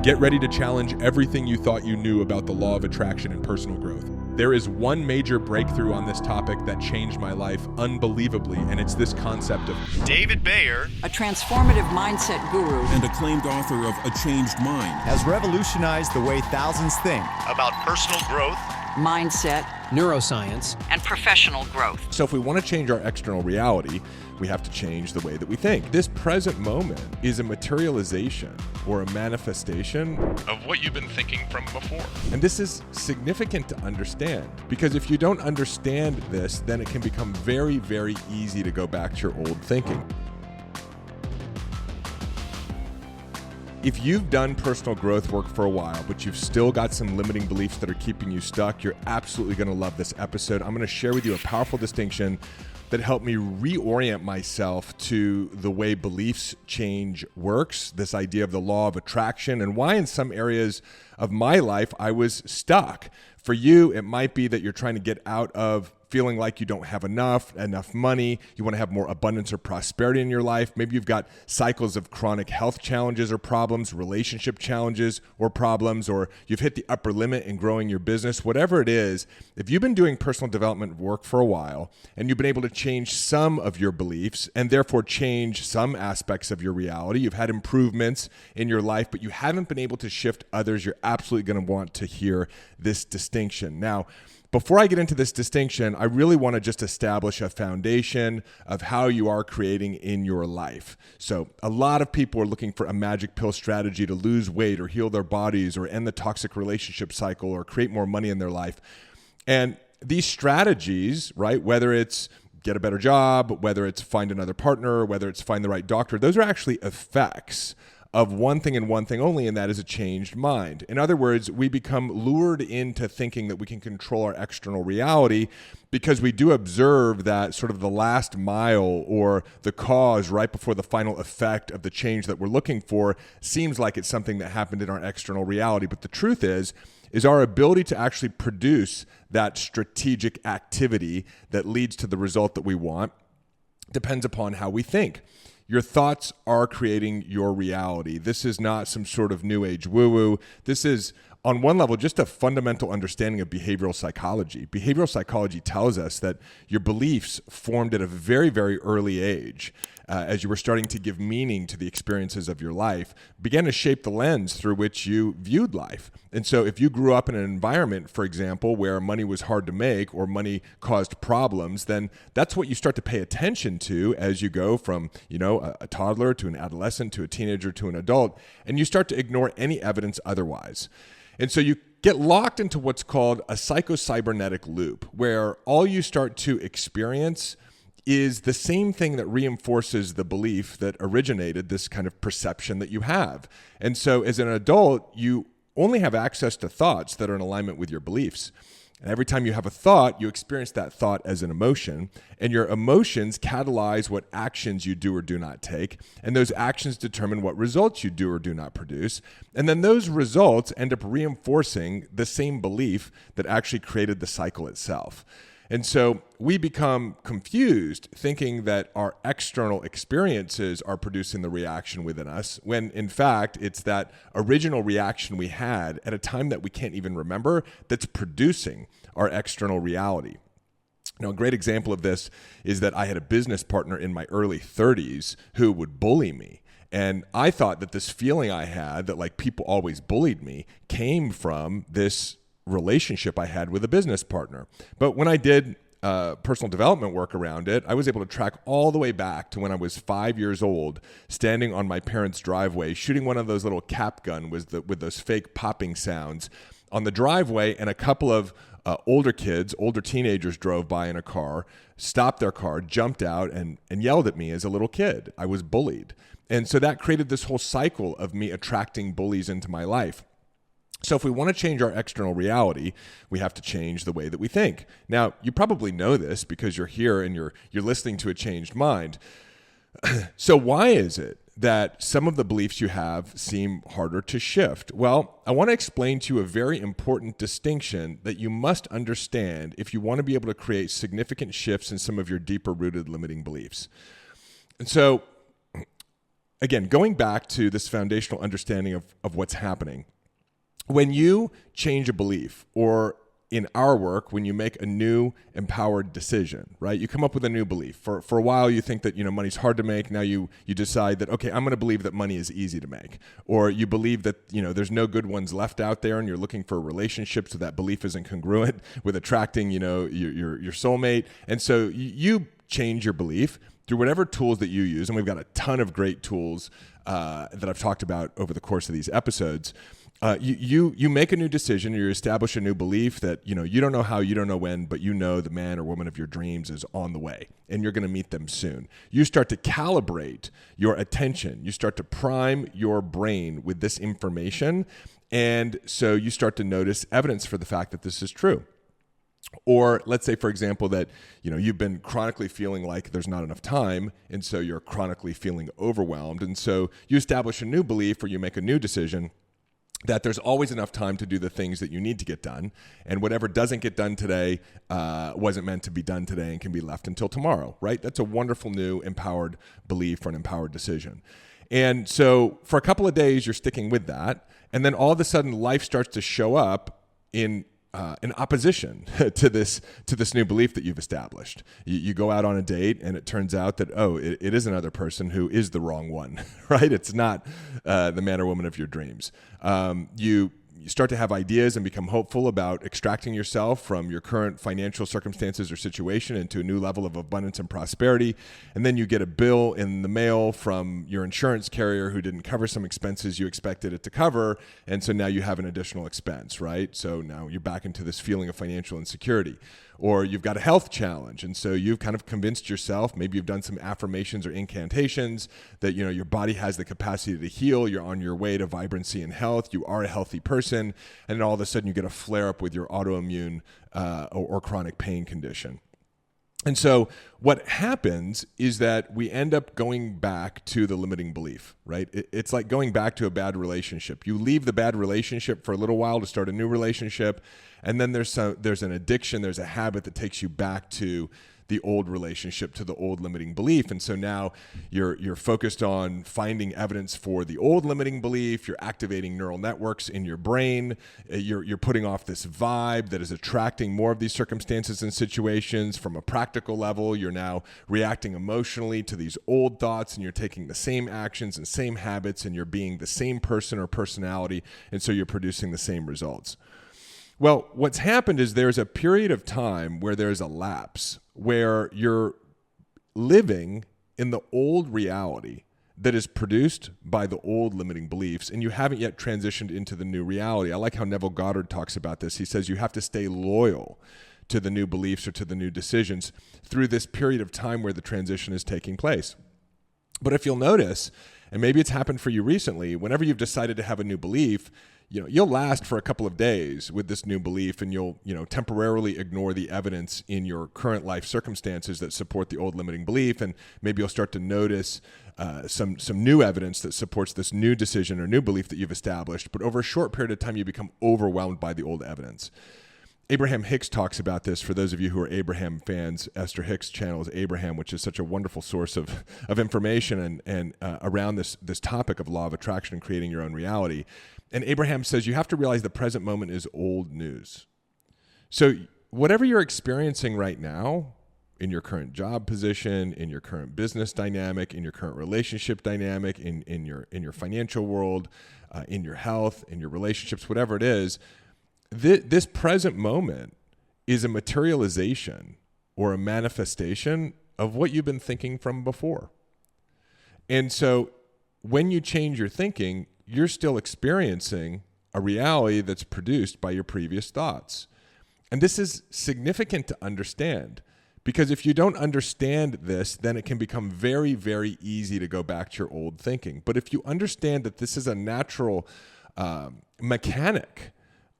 Get ready to challenge everything you thought you knew about the law of attraction and personal growth. There is one major breakthrough on this topic that changed my life unbelievably, and it's this concept of David Bayer, a transformative mindset guru and acclaimed author of A Changed Mind, has revolutionized the way thousands think about personal growth, mindset, neuroscience, and professional growth. So if we want to change our external reality, we have to change the way that we think. This present moment is a materialization or a manifestation of what you've been thinking from before. And this is significant to understand, because if you don't understand this, then it can become very, very easy to go back to your old thinking. If you've done personal growth work for a while, but you've still got some limiting beliefs that are keeping you stuck, you're absolutely going to love this episode. I'm going to share with you a powerful distinction that helped me reorient myself to the way beliefs change works, this idea of the law of attraction, and why in some areas of my life I was stuck. For you, it might be that you're trying to get out of feeling like you don't have enough money, you want to have more abundance or prosperity in your life. Maybe you've got cycles of chronic health challenges or problems, relationship challenges or problems, or you've hit the upper limit in growing your business. Whatever it is, if you've been doing personal development work for a while and you've been able to change some of your beliefs and therefore change some aspects of your reality, you've had improvements in your life, but you haven't been able to shift others, you're absolutely going to want to hear this distinction. Now, before I get into this distinction, I really want to just establish a foundation of how you are creating in your life. So a lot of people are looking for a magic pill strategy to lose weight or heal their bodies or end the toxic relationship cycle or create more money in their life. And these strategies, right, whether it's get a better job, whether it's find another partner, whether it's find the right doctor, those are actually effects of one thing and one thing only, and that is a changed mind. In other words, we become lured into thinking that we can control our external reality because we do observe that sort of the last mile or the cause right before the final effect of the change that we're looking for seems like it's something that happened in our external reality. But the truth is our ability to actually produce that strategic activity that leads to the result that we want depends upon how we think. Your thoughts are creating your reality. This is not some sort of new age woo-woo. This is, on one level, just a fundamental understanding of behavioral psychology. Behavioral psychology tells us that your beliefs formed at a very, very early age, as you were starting to give meaning to the experiences of your life, began to shape the lens through which you viewed life. And so if you grew up in an environment, for example, where money was hard to make or money caused problems, then that's what you start to pay attention to as you go from, a toddler to an adolescent to a teenager to an adult, and you start to ignore any evidence otherwise. And so you get locked into what's called a psychocybernetic loop, where all you start to experience is the same thing that reinforces the belief that originated this kind of perception that you have. And so as an adult, you only have access to thoughts that are in alignment with your beliefs. And every time you have a thought, you experience that thought as an emotion, and your emotions catalyze what actions you do or do not take, and those actions determine what results you do or do not produce, and then those results end up reinforcing the same belief that actually created the cycle itself. And so we become confused thinking that our external experiences are producing the reaction within us, when in fact it's that original reaction we had at a time that we can't even remember that's producing our external reality. Now, a great example of this is that I had a business partner in my early 30s who would bully me. And I thought that this feeling I had that like people always bullied me came from this relationship I had with a business partner. But when I did personal development work around it, I was able to track all the way back to when I was 5 years old, standing on my parents' driveway, shooting one of those little cap gun with those fake popping sounds on the driveway, and a couple of older teenagers drove by in a car, stopped their car, jumped out, and yelled at me as a little kid. I was bullied. And so that created this whole cycle of me attracting bullies into my life. So if we want to change our external reality, we have to change the way that we think. Now, you probably know this because you're here and you're listening to A Changed Mind. So why is it that some of the beliefs you have seem harder to shift? Well, I want to explain to you a very important distinction that you must understand if you want to be able to create significant shifts in some of your deeper rooted limiting beliefs. And so again, going back to this foundational understanding of what's happening, when you change a belief, or in our work, when you make a new empowered decision, right? You come up with a new belief. For a while, you think that, money's hard to make. Now you decide that, okay, I'm going to believe that money is easy to make. Or you believe that, there's no good ones left out there, and you're looking for a relationship, so that belief isn't congruent with attracting, your soulmate. And so you change your belief through whatever tools that you use. And we've got a ton of great tools that I've talked about over the course of these episodes. You make a new decision, you establish a new belief that, you don't know how, you don't know when, but the man or woman of your dreams is on the way, and you're going to meet them soon. You start to calibrate your attention. You start to prime your brain with this information. And so you start to notice evidence for the fact that this is true. Or let's say, for example, that you've been chronically feeling like there's not enough time, and so you're chronically feeling overwhelmed. And so you establish a new belief, or you make a new decision that there's always enough time to do the things that you need to get done, and whatever doesn't get done today wasn't meant to be done today and can be left until tomorrow, right? That's a wonderful new empowered belief or an empowered decision. And so for a couple of days, you're sticking with that, and then all of a sudden, life starts to show up in opposition to this new belief that you've established. You go out on a date, and it turns out that, it is another person who is the wrong one, right? It's not the man or woman of your dreams. You start to have ideas and become hopeful about extracting yourself from your current financial circumstances or situation into a new level of abundance and prosperity. And then you get a bill in the mail from your insurance carrier who didn't cover some expenses you expected it to cover. And so now you have an additional expense, right? So now you're back into this feeling of financial insecurity. Or you've got a health challenge, and so you've kind of convinced yourself, maybe you've done some affirmations or incantations that your body has the capacity to heal, you're on your way to vibrancy and health, you are a healthy person, and then all of a sudden you get a flare-up with your autoimmune or chronic pain condition. And so what happens is that we end up going back to the limiting belief, right? It's like going back to a bad relationship. You leave the bad relationship for a little while to start a new relationship, and then there's an addiction, there's a habit that takes you back to the old relationship, to the old limiting belief. And so now you're focused on finding evidence for the old limiting belief. You're activating neural networks in your brain. You're putting off this vibe that is attracting more of these circumstances and situations. From a practical level, you're now reacting emotionally to these old thoughts, and you're taking the same actions and same habits, and you're being the same person or personality. And so you're producing the same results. Well, what's happened is there's a period of time where there's a lapse, where you're living in the old reality that is produced by the old limiting beliefs, and you haven't yet transitioned into the new reality. I like how Neville Goddard talks about this. He says you have to stay loyal to the new beliefs or to the new decisions through this period of time where the transition is taking place. But if you'll notice, and maybe it's happened for you recently, whenever you've decided to have a new belief, you'll last for a couple of days with this new belief, and you'll temporarily ignore the evidence in your current life circumstances that support the old limiting belief, and maybe you'll start to notice some new evidence that supports this new decision or new belief that you've established. But over a short period of time, you become overwhelmed by the old evidence. Abraham Hicks talks about this. For those of you who are Abraham fans, Esther Hicks' channel is Abraham, which is such a wonderful source of information and around this topic of law of attraction and creating your own reality. And Abraham says you have to realize the present moment is old news. So whatever you're experiencing right now, in your current job position, in your current business dynamic, in your current relationship dynamic, in your financial world, in your health, in your relationships, whatever it is, this present moment is a materialization or a manifestation of what you've been thinking from before. And so when you change your thinking, you're still experiencing a reality that's produced by your previous thoughts. And this is significant to understand, because if you don't understand this, then it can become very, very easy to go back to your old thinking. But if you understand that this is a natural mechanic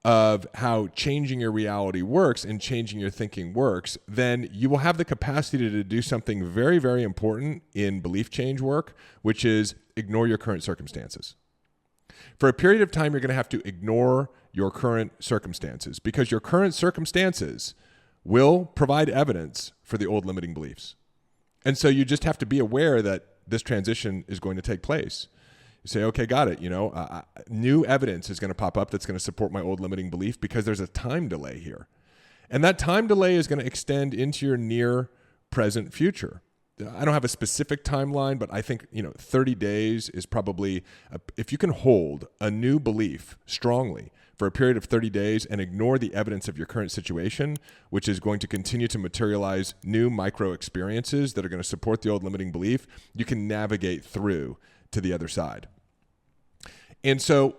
of how changing your reality works and changing your thinking works, then you will have the capacity to do something very, very important in belief change work, which is ignore your current circumstances. For a period of time, you're going to have to ignore your current circumstances, because your current circumstances will provide evidence for the old limiting beliefs. And so you just have to be aware that this transition is going to take place. You say, okay, got it. New evidence is going to pop up that's going to support my old limiting belief because there's a time delay here. And that time delay is going to extend into your near present future. I don't have a specific timeline, but I think 30 days is probably, if you can hold a new belief strongly for a period of 30 days and ignore the evidence of your current situation, which is going to continue to materialize new micro experiences that are going to support the old limiting belief, you can navigate through to the other side. And so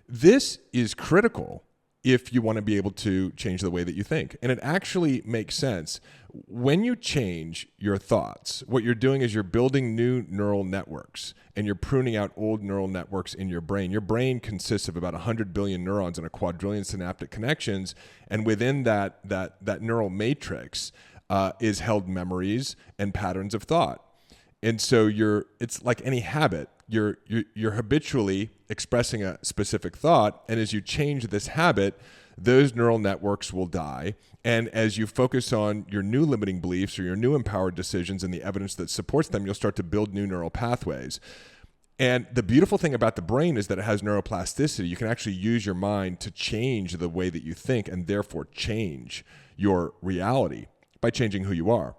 this is critical if you want to be able to change the way that you think. And it actually makes sense. When you change your thoughts, what you're doing is you're building new neural networks and you're pruning out old neural networks in your brain. Your brain consists of about 100 billion neurons and a quadrillion synaptic connections. And within that neural matrix is held memories and patterns of thought. And so it's like any habit. You're habitually expressing a specific thought, and as you change this habit, those neural networks will die. And as you focus on your new limiting beliefs or your new empowered decisions and the evidence that supports them, you'll start to build new neural pathways. And the beautiful thing about the brain is that it has neuroplasticity. You can actually use your mind to change the way that you think and therefore change your reality by changing who you are.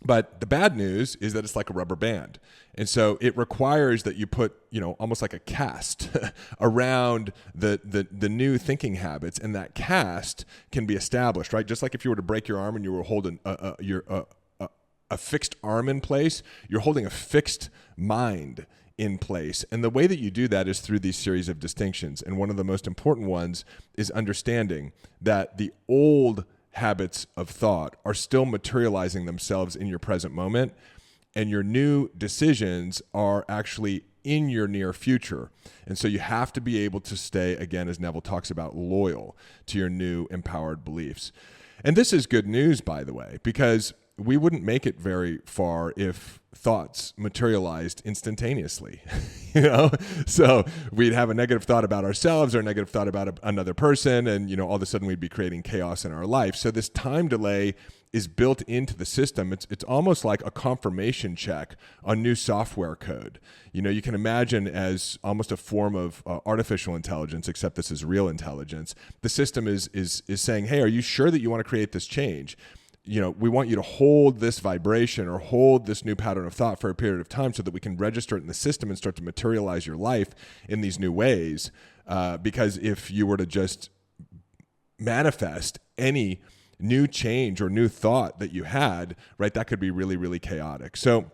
But the bad news is that it's like a rubber band. And so it requires that you put, almost like a cast around the new thinking habits. And that cast can be established, right? Just like if you were to break your arm and you were holding a fixed arm in place, you're holding a fixed mind in place. And the way that you do that is through these series of distinctions. And one of the most important ones is understanding that the old habits of thought are still materializing themselves in your present moment, and your new decisions are actually in your near future. And so you have to be able to stay, again, as Neville talks about, loyal to your new empowered beliefs. And this is good news, by the way, because we wouldn't make it very far if thoughts materialized instantaneously, So we'd have a negative thought about ourselves or a negative thought about another person, and, all of a sudden we'd be creating chaos in our life. So this time delay is built into the system. It's almost like a confirmation check on new software code. You can imagine as almost a form of artificial intelligence, except this is real intelligence. The system is saying, hey, are you sure that you want to create this change? We want you to hold this vibration or hold this new pattern of thought for a period of time so that we can register it in the system and start to materialize your life in these new ways. Because if you were to just manifest any new change or new thought that you had, right, that could be really, really chaotic. So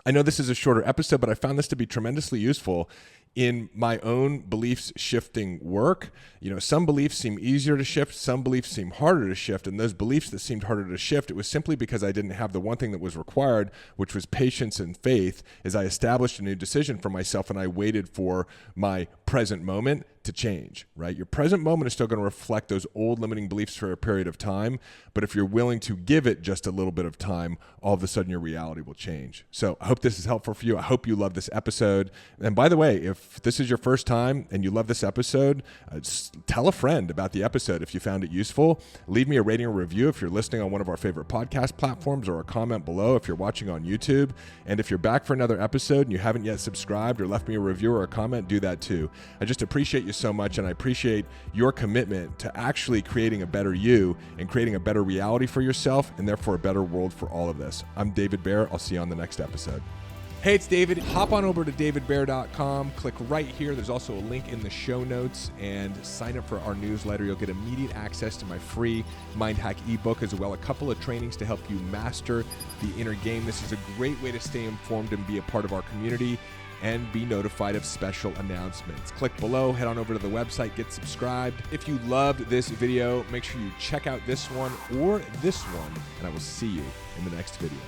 I know this is a shorter episode, but I found this to be tremendously useful in my own beliefs shifting work. Some beliefs seem easier to shift, some beliefs seem harder to shift, and those beliefs that seemed harder to shift, it was simply because I didn't have the one thing that was required, which was patience and faith, as I established a new decision for myself and I waited for my present moment to change, right? Your present moment is still going to reflect those old limiting beliefs for a period of time, but if you're willing to give it just a little bit of time, all of a sudden your reality will change. So I hope this is helpful for you. I hope you love this episode. And by the way, if this is your first time and you love this episode, tell a friend about the episode if you found it useful. Leave me a rating or review if you're listening on one of our favorite podcast platforms, or a comment below if you're watching on YouTube. And if you're back for another episode and you haven't yet subscribed or left me a review or a comment, do that too. I just appreciate you so much, and I appreciate your commitment to actually creating a better you and creating a better reality for yourself, and therefore a better world for all of this. I'm David Bear. I'll see you on the next episode. Hey, it's David. Hop on over to davidbear.com. Click right here. There's also a link in the show notes, and sign up for our newsletter. You'll get immediate access to my free Mind Hack ebook, as well as a couple of trainings to help you master the inner game. This is a great way to stay informed and be a part of our community and be notified of special announcements. Click below, head on over to the website, get subscribed. If you loved this video, make sure you check out this one or this one, and I will see you in the next video.